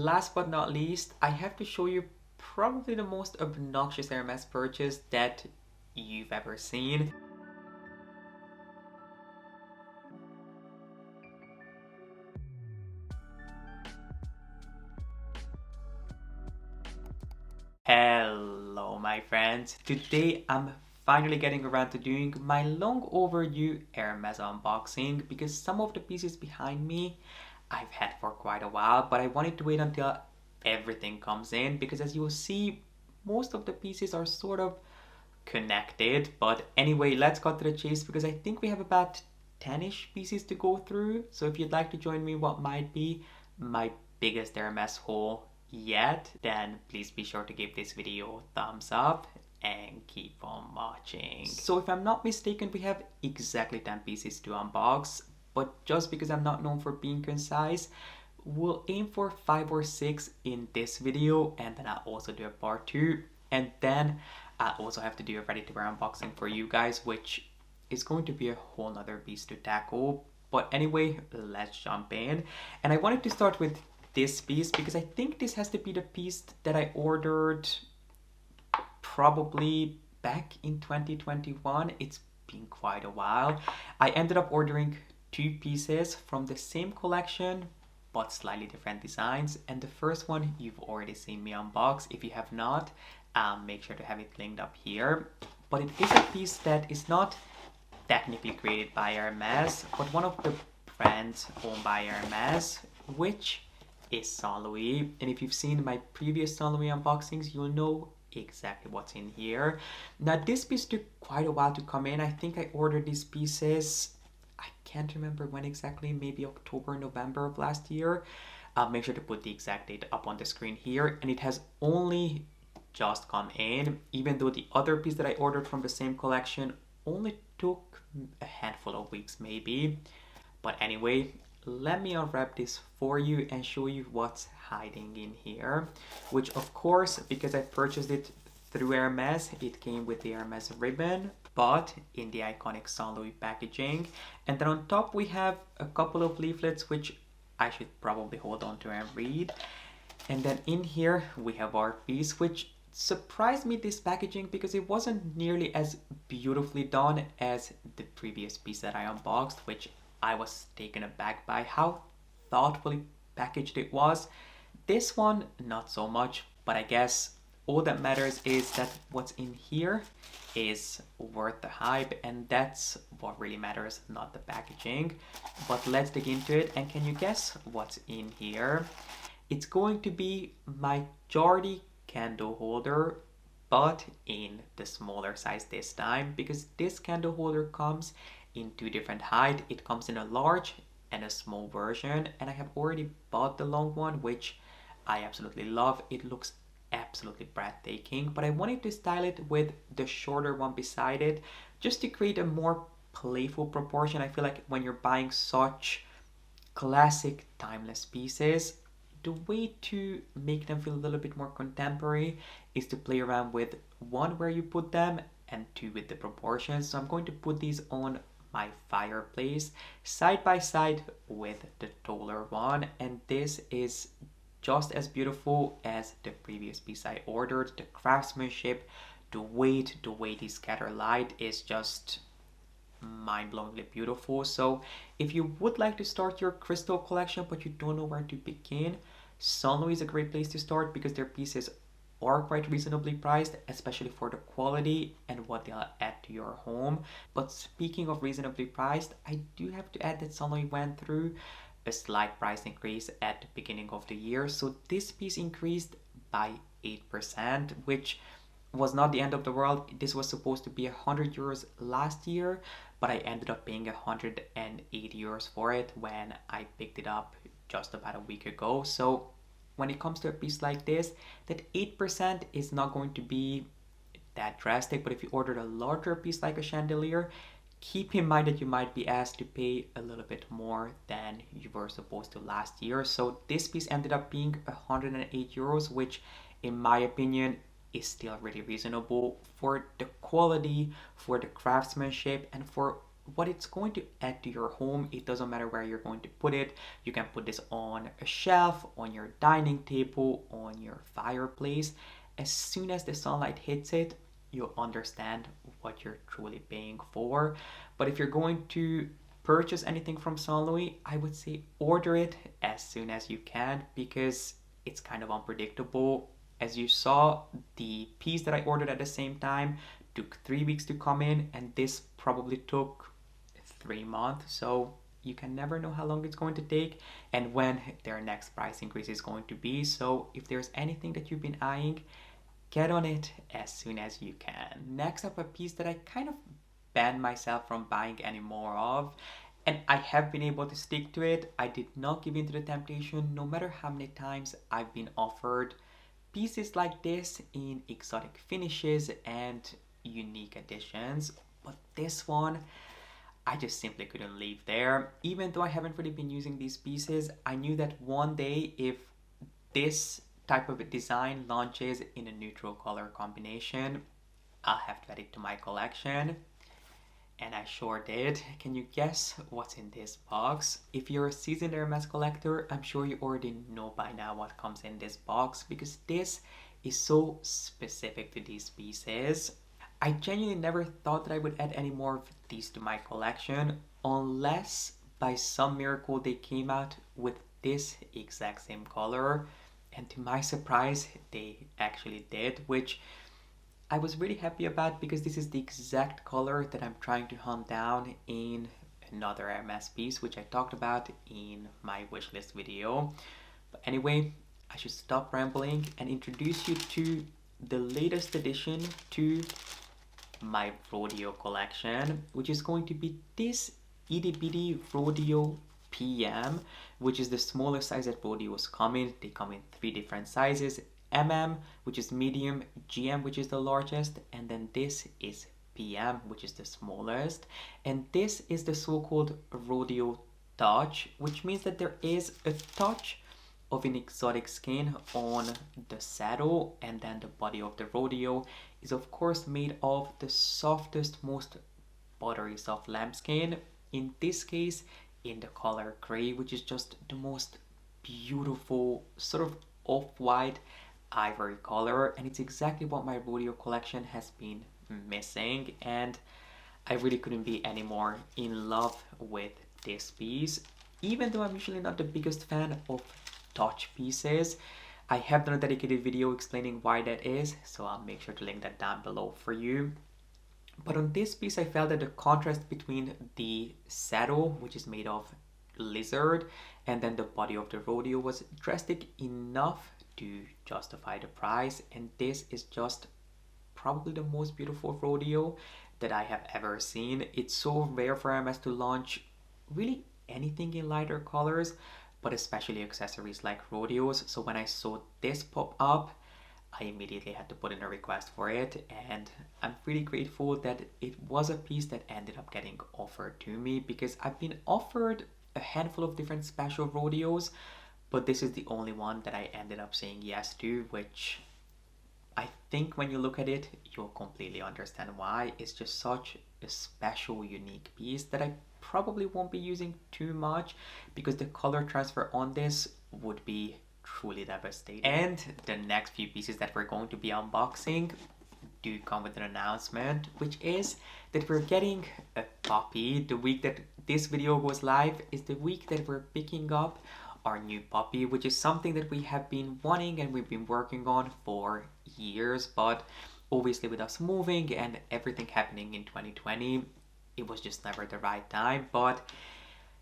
And last but not least, I have to show you probably the most obnoxious Hermes purchase that you've ever seen. Hello my friends, today I'm finally getting around to doing my long overdue Hermes unboxing because some of the pieces behind me I've had for quite a while, but I wanted to wait until everything comes in because as you will see, most of the pieces are sort of connected. But anyway, let's cut to the chase because I think we have about 10-ish pieces to go through. So if you'd like to join me what might be my biggest Hermes haul yet, then please be sure to give this video a thumbs up and keep on watching. So if I'm not mistaken, we have exactly 10 pieces to unbox, but just because I'm not known for being concise, we'll aim for 5 or 6 in this video, and then I'll also do a part 2, and then I also have to do a ready to wear unboxing for you guys, which is going to be a whole nother beast to tackle. But anyway, let's jump in. And I wanted to start with this piece because I think this has to be the piece that I ordered probably back in 2021. It's been quite a while. I ended up ordering 2 pieces from the same collection but slightly different designs, and the first one you've already seen me unbox. If you have not, make sure to have it linked up here. But it is a piece that is not technically created by Hermes, but one of the brands owned by Hermes, which is Saint Louis. And if you've seen my previous Saint Louis unboxings, you'll know exactly what's in here. Now this piece took quite a while to come in. I think I ordered these pieces, I can't remember when exactly, maybe October, November of last year. I'll make sure to put the exact date up on the screen here, and it has only just come in, even though the other piece that I ordered from the same collection only took a handful of weeks maybe. But anyway, let me unwrap this for you and show you what's hiding in here, which of course, because I purchased it through Hermes, it came with the Hermes ribbon, but in the iconic Saint Louis packaging. And then on top we have a couple of leaflets which I should probably hold on to and read. And then in here we have our piece, which surprised me, this packaging, because it wasn't nearly as beautifully done as the previous piece that I unboxed, which I was taken aback by how thoughtfully packaged it was. This one, not so much, but I guess all that matters is that what's in here is worth the hype, and that's what really matters, not the packaging. But let's dig into it, and can you guess what's in here? It's going to be my Jordy candle holder, but in the smaller size this time, because this candle holder comes in 2 different heights. It comes in a large and a small version, and I have already bought the long one, which I absolutely love. It looks absolutely breathtaking, but I wanted to style it with the shorter one beside it just to create a more playful proportion. I feel like when you're buying such classic timeless pieces, the way to make them feel a little bit more contemporary is to play around with 1 where you put them and 2 with the proportions. So I'm going to put these on my fireplace side by side with the taller one, and this is just as beautiful as the previous piece I ordered. The craftsmanship, the way these scatter light is just mind-blowingly beautiful. So if you would like to start your crystal collection but you don't know where to begin, Saint Louis is a great place to start because their pieces are quite reasonably priced, especially for the quality and what they'll add to your home. But speaking of reasonably priced, I do have to add that Saint Louis went through a slight price increase at the beginning of the year. So this piece increased by 8%, which was not the end of the world. This was supposed to be 100 euros last year, but I ended up paying 108 euros for it when I picked it up just about a week ago. So when it comes to a piece like this, that 8% is not going to be that drastic. But if you ordered a larger piece like a chandelier, keep in mind that you might be asked to pay a little bit more than you were supposed to last year. So this piece ended up being 108 euros, which in my opinion is still really reasonable for the quality, for the craftsmanship, and for what it's going to add to your home. It doesn't matter where you're going to put it. You can put this on a shelf, on your dining table, on your fireplace. As soon as the sunlight hits it, you'll understand what you're truly paying for. But if you're going to purchase anything from Saint Louis, I would say order it as soon as you can, because it's kind of unpredictable. As you saw, the piece that I ordered at the same time took 3 weeks to come in, and this probably took 3 months. So you can never know how long it's going to take and when their next price increase is going to be. So if there's anything that you've been eyeing, get on it as soon as you can. Next up, a piece that I kind of banned myself from buying any more of, and I have been able to stick to it. I did not give in to the temptation, no matter how many times I've been offered pieces like this in exotic finishes and unique additions. But this one, I just simply couldn't leave there. Even though I haven't really been using these pieces, I knew that one day, if this type of a design launches in a neutral color combination, I'll have to add it to my collection. And I sure did. Can you guess what's in this box? If you're a seasoned Hermes collector, I'm sure you already know by now what comes in this box, because this is so specific to these pieces. I genuinely never thought that I would add any more of these to my collection, unless by some miracle they came out with this exact same color. And to my surprise, they actually did, which I was really happy about, because this is the exact color that I'm trying to hunt down in another Hermes piece, which I talked about in my wishlist video. But anyway, I should stop rambling and introduce you to the latest addition to my rodeo collection, which is going to be this itty bitty rodeo PM, which is the smallest size that rodeos come in. They come in 3 different sizes: MM, which is medium, GM, which is the largest, and then this is PM, which is the smallest. And this is the so-called rodeo touch, which means that there is a touch of an exotic skin on the saddle, and then the body of the rodeo is of course made of the softest, most buttery soft lambskin, in this case in the color gray, which is just the most beautiful sort of off-white ivory color. And it's exactly what my rodeo collection has been missing, and I really couldn't be any more in love with this piece. Even though I'm usually not the biggest fan of touch pieces, I have done a dedicated video explaining why that is, so I'll make sure to link that down below for you. But on this piece, I felt that the contrast between the saddle, which is made of lizard, and then the body of the rodeo was drastic enough to justify the price. And this is just probably the most beautiful rodeo that I have ever seen. It's so rare for Hermes to launch really anything in lighter colors, but especially accessories like rodeos. So when I saw this pop up, I immediately had to put in a request for it, and I'm really grateful that it was a piece that ended up getting offered to me, because I've been offered a handful of different special rodeos, but this is the only one that I ended up saying yes to, which I think when you look at it, you'll completely understand why. It's just such a special, unique piece that I probably won't be using too much, because the color transfer on this would be truly devastating. And the next few pieces that we're going to be unboxing do come with an announcement, which is that we're getting a puppy. The week that this video goes live is the week that we're picking up our new puppy, which is something that we have been wanting and we've been working on for years. But obviously with us moving and everything happening in 2020, it was just never the right time. But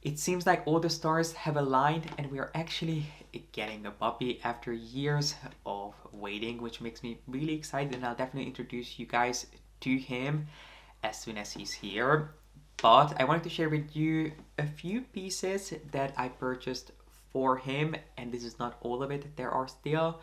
it seems like all the stars have aligned and we are actually getting a puppy after years of waiting, which makes me really excited, and I'll definitely introduce you guys to him as soon as he's here. But I wanted to share with you a few pieces that I purchased for him, and this is not all of it. There are still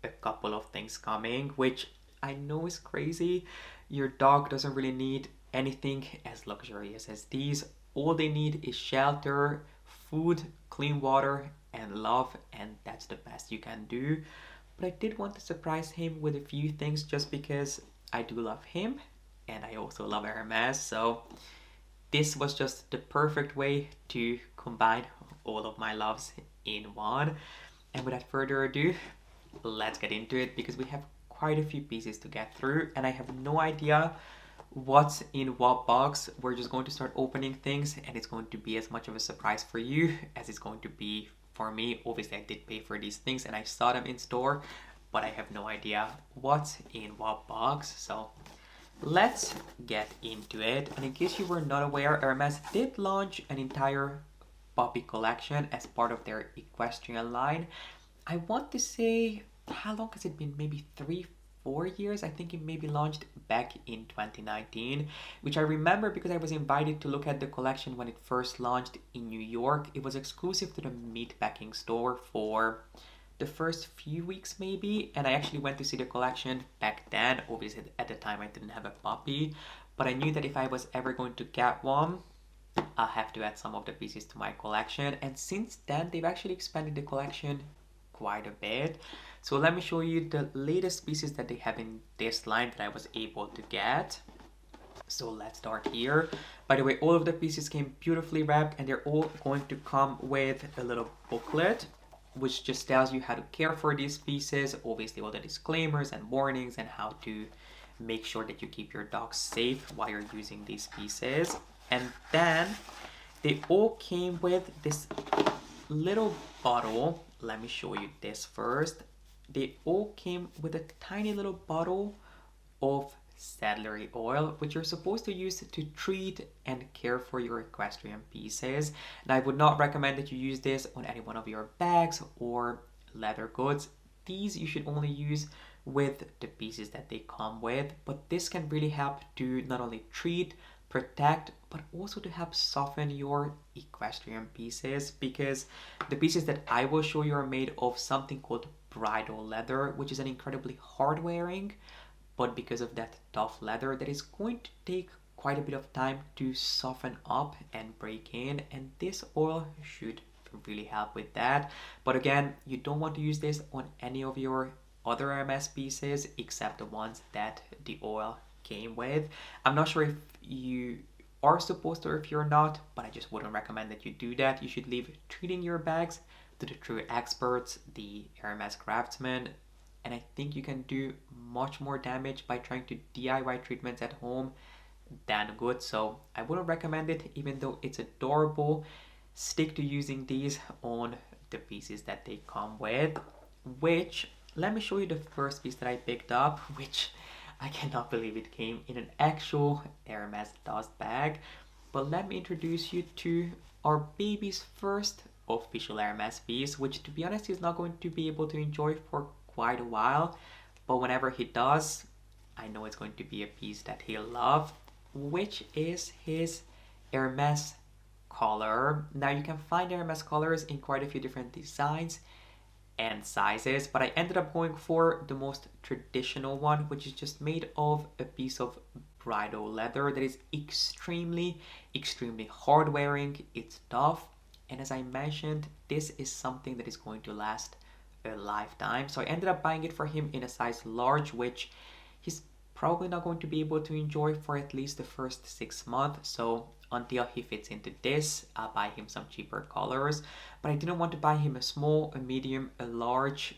a couple of things coming, which I know is crazy. Your dog doesn't really need anything as luxurious as these. All they need is shelter, food, clean water, and love, and that's the best you can do. But I did want to surprise him with a few things, just because I do love him and I also love Hermes. So this was just the perfect way to combine all of my loves in one. And without further ado, let's get into it because we have quite a few pieces to get through and I have no idea what's in what box. We're just going to start opening things and it's going to be as much of a surprise for you as it's going to be for me. Obviously, I did pay for these things and I saw them in store, but I have no idea what's in what box. So let's get into it. And in case you were not aware, Hermes did launch an entire puppy collection as part of their Equestrian line. I want to say, how long has it been? Maybe 3-4 years. I think it maybe launched back in 2019, which I remember because I was invited to look at the collection when it first launched in New York. It was exclusive to the meatpacking store for the first few weeks maybe, and I actually went to see the collection back then. Obviously at the time I didn't have a puppy, but I knew that if I was ever going to get one, I have to add some of the pieces to my collection. And since then they've actually expanded the collection quite a bit. So let me show you the latest pieces that they have in this line that I was able to get. So let's start here. By the way, all of the pieces came beautifully wrapped and they're all going to come with a little booklet which just tells you how to care for these pieces, obviously all the disclaimers and warnings and how to make sure that you keep your dog safe while you're using these pieces. And then they all came with this little bottle. Let me show you this first. They all came with a tiny little bottle of celery oil, which you're supposed to use to treat and care for your equestrian pieces. And I would not recommend that you use this on any one of your bags or leather goods. These you should only use with the pieces that they come with, but this can really help to not only treat, protect, but also to help soften your equestrian pieces, because the pieces that I will show you are made of something called bridle leather, which is an incredibly hard wearing, but because of that tough leather, that is going to take quite a bit of time to soften up and break in, and this oil should really help with that. But again, you don't want to use this on any of your other Hermes pieces except the ones that the oil came with. I'm not sure if you are supposed to or if you're not, but I just wouldn't recommend that you do that. You should leave treating your bags to the true experts, the Hermes craftsmen, and I think you can do much more damage by trying to DIY treatments at home than good. So I wouldn't recommend it, even though it's adorable. Stick to using these on the pieces that they come with, which, let me show you the first piece that I picked up, which I cannot believe it came in an actual Hermes dust bag. But let me introduce you to our baby's first official Hermes piece, which to be honest he's not going to be able to enjoy for quite a while, but whenever he does, I know it's going to be a piece that he'll love, which is his Hermes collar. Now you can find Hermes collars in quite a few different designs and sizes, but I ended up going for the most traditional one, which is just made of a piece of bridle leather that is extremely hard wearing. It's tough, and as I mentioned, this is something that is going to last a lifetime. So I ended up buying it for him in a size large, which he's probably not going to be able to enjoy for at least the first 6 months. So until he fits into this, I'll buy him some cheaper colors. But I didn't want to buy him a small, a medium, a large,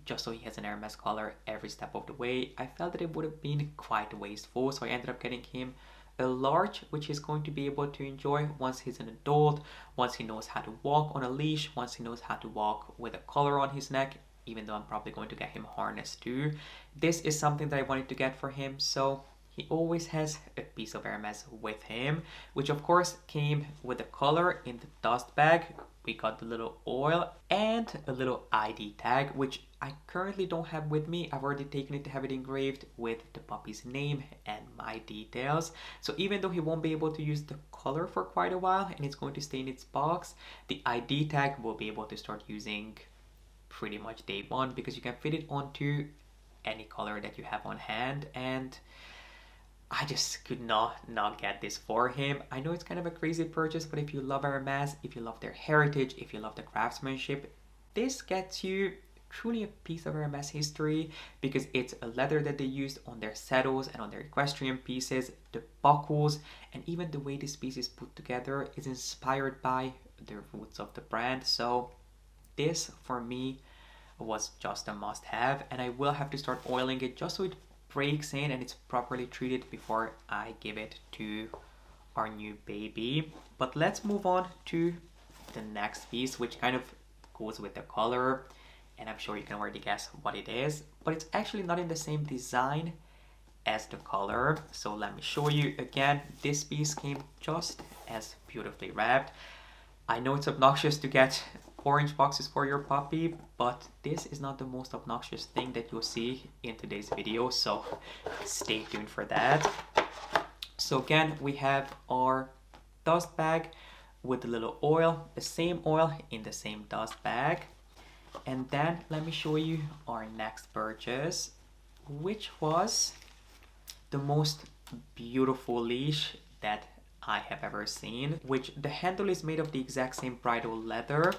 just so he has an Hermes collar every step of the way. I felt that it would have been quite wasteful, so I ended up getting him a large, which he's going to be able to enjoy once he's an adult, once he knows how to walk on a leash, once he knows how to walk with a collar on his neck, even though I'm probably going to get him harnessed too. This is something that I wanted to get for him, so he always has a piece of Hermes with him, which of course came with a collar in the dust bag. We got the little oil and a little ID tag, which I currently don't have with me. I've already taken it to have it engraved with the puppy's name and my details. So even though he won't be able to use the collar for quite a while and it's going to stay in its box, the ID tag will be able to start using pretty much day one, because you can fit it onto any collar that you have on hand. And I just could not get this for him. I know it's kind of a crazy purchase, but if you love Hermes, if you love their heritage, if you love the craftsmanship, this gets you truly a piece of Hermes history because it's a leather that they used on their saddles and on their equestrian pieces. The buckles and even the way this piece is put together is inspired by the roots of the brand. So this for me was just a must have, and I will have to start oiling it just so it breaks in and it's properly treated before I give it to our new baby. But let's move on to the next piece, which kind of goes with the color, and I'm sure you can already guess what it is, but it's actually not in the same design as the color. So let me show you again. This piece came just as beautifully wrapped. I know it's obnoxious to get orange boxes for your puppy, but this is not the most obnoxious thing that you'll see in today's video, so stay tuned for that. So again, we have our dust bag with a little oil, the same oil in the same dust bag. And then let me show you our next purchase, which was the most beautiful leash that I have ever seen, which the handle is made of the exact same bridal leather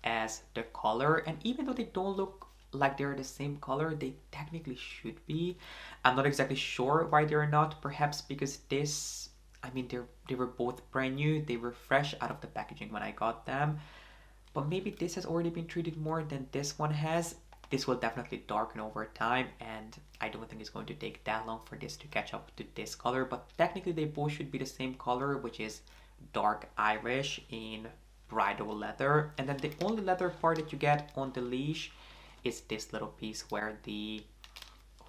as the collar, and even though they don't look like they're the same color, they technically should be. I'm not exactly sure why they're not, perhaps because this, I mean, they were both brand new, they were fresh out of the packaging when I got them, but maybe this has already been treated more than this one has. This will definitely darken over time, and I don't think it's going to take that long for this to catch up to this color, but technically they both should be the same color, which is dark Irish in bridal leather. And then the only leather part that you get on the leash is this little piece where the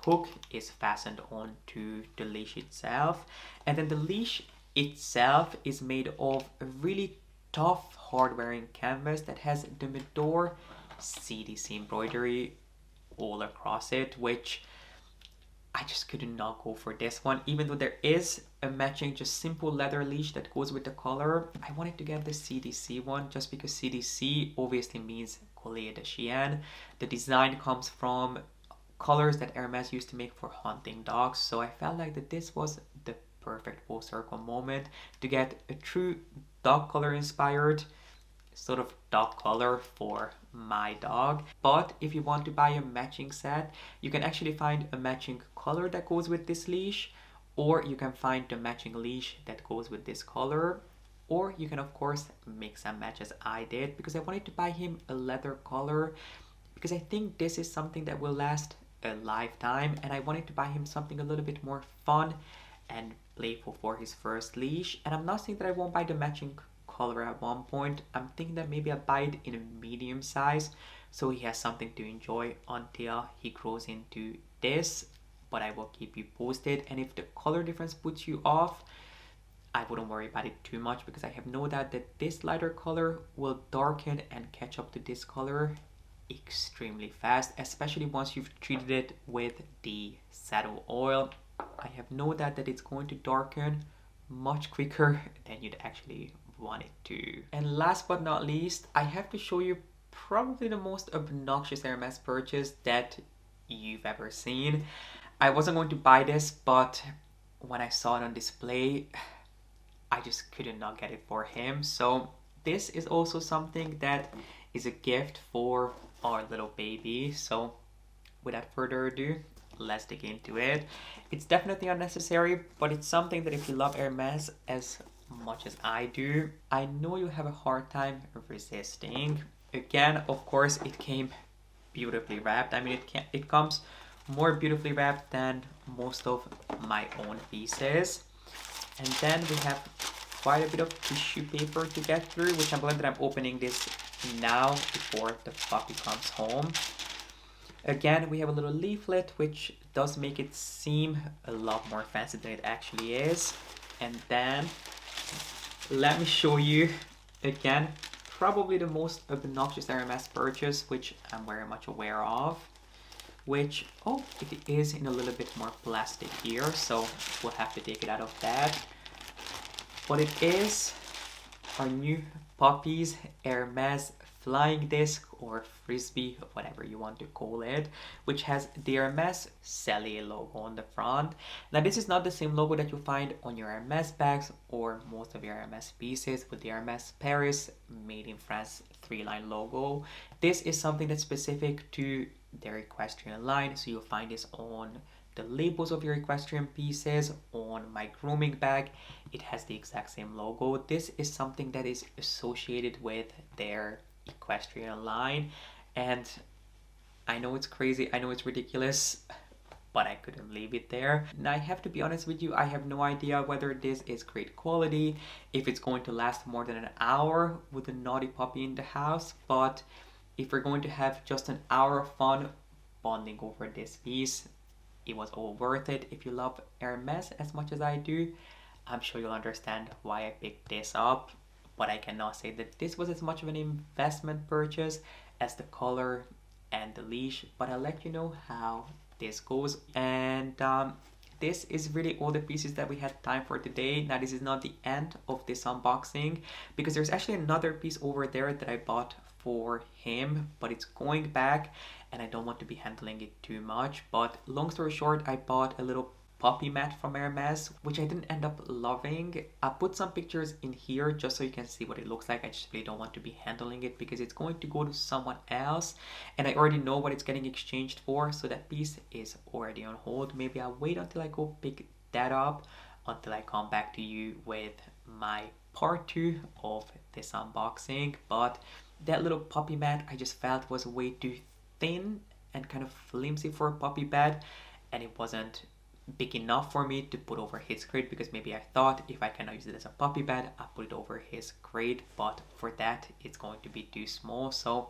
hook is fastened onto the leash itself. And then the leash itself is made of a really tough hard-wearing canvas that has the Medor CDC embroidery all across it, which I just could not go for this one. Even though there is a matching just simple leather leash that goes with the collar, I wanted to get the CDC one just because CDC obviously means Collier de Chien. The design comes from colors that Hermes used to make for hunting dogs, so I felt like that this was the perfect full circle moment to get a true dog color inspired sort of dog color for my dog. But if you want to buy a matching set, you can actually find a matching color that goes with this leash, or you can find the matching leash that goes with this color, or you can of course mix and match as I did, because I wanted to buy him a leather color because I think this is something that will last a lifetime, and I wanted to buy him something a little bit more fun and playful for his first leash. And I'm not saying that I won't buy the matching color at one point. I'm thinking that maybe I'll buy it in a medium size so he has something to enjoy until he grows into this, but I will keep you posted. And if the color difference puts you off, I wouldn't worry about it too much because I have no doubt that this lighter color will darken and catch up to this color extremely fast, especially once you've treated it with the saddle oil. I have no doubt that it's going to darken much quicker than you'd actually want it to. And last but not least, I have to show you probably the most obnoxious Hermes purchase that you've ever seen. I wasn't going to buy this, but when I saw it on display, I just couldn't not get it for him. So this is also something that is a gift for our little baby. So without further ado, let's dig into it. It's definitely unnecessary, but it's something that if you love Hermes as much as I do, I know you have a hard time resisting. Again, of course, it came beautifully wrapped. I mean, it comes more beautifully wrapped than most of my own pieces. And then we have quite a bit of tissue paper to get through, which I'm glad that I'm opening this now before the puppy comes home. Again, we have a little leaflet, which does make it seem a lot more fancy than it actually is. And then let me show you again probably the most obnoxious Hermes purchase, which I'm very much aware of, which, oh, it is in a little bit more plastic here, so we'll have to take it out of that. But it is our new puppy's Hermes flying disc or frisbee, whatever you want to call it, which has the Hermes Cellier logo on the front. Now this is not the same logo that you find on your Hermes bags or most of your Hermes pieces with the Hermes Paris made in France 3-line logo. This is something that's specific to their equestrian line, so you'll find this on the labels of your equestrian pieces. On my grooming bag, it has the exact same logo. This is something that is associated with their equestrian line, and I know it's crazy, I know it's ridiculous, but I couldn't leave it there. Now I have to be honest with you, I have no idea whether this is great quality, if it's going to last more than an hour with a naughty puppy in the house, but if we're going to have just an hour of fun bonding over this piece, it was all worth it. If you love Hermes as much as I do, I'm sure you'll understand why I picked this up, but I cannot say that this was as much of an investment purchase as the color and the leash, but I'll let you know how this goes. And this is really all the pieces that we had time for today. Now this is not the end of this unboxing, because there's actually another piece over there that I bought for him, but it's going back and I don't want to be handling it too much. But long story short, I bought a little puppy mat from Hermes, which I didn't end up loving. I put some pictures in here just so you can see what it looks like. I just really don't want to be handling it because it's going to go to someone else and I already know what it's getting exchanged for, so that piece is already on hold. Maybe I'll wait until I go pick that up until I come back to you with my part 2 of this unboxing. But that little puppy mat I just felt was way too thin and kind of flimsy for a puppy bed, and it wasn't big enough for me to put over his crate, because maybe I thought if I cannot use it as a puppy bed, I'll put it over his crate, but for that it's going to be too small, so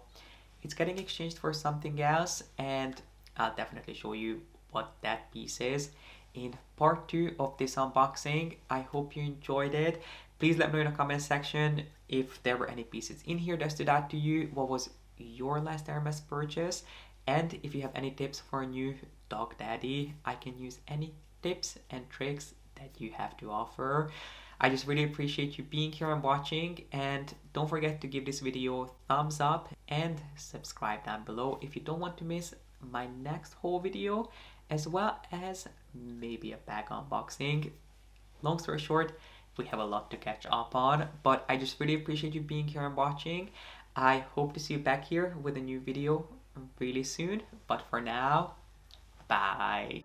it's getting exchanged for something else, and I'll definitely show you what that piece is in part 2 of this unboxing. I hope you enjoyed it. Please let me know in the comment section if there were any pieces in here that stood out to you. What was your last Hermes purchase? And if you have any tips for a new dog daddy, I can use any tips and tricks that you have to offer. I just really appreciate you being here and watching, and don't forget to give this video a thumbs up and subscribe down below if you don't want to miss my next haul video, as well as maybe a bag unboxing. Long story short, we have a lot to catch up on, but I just really appreciate you being here and watching. I hope to see you back here with a new video really soon, but for now, bye.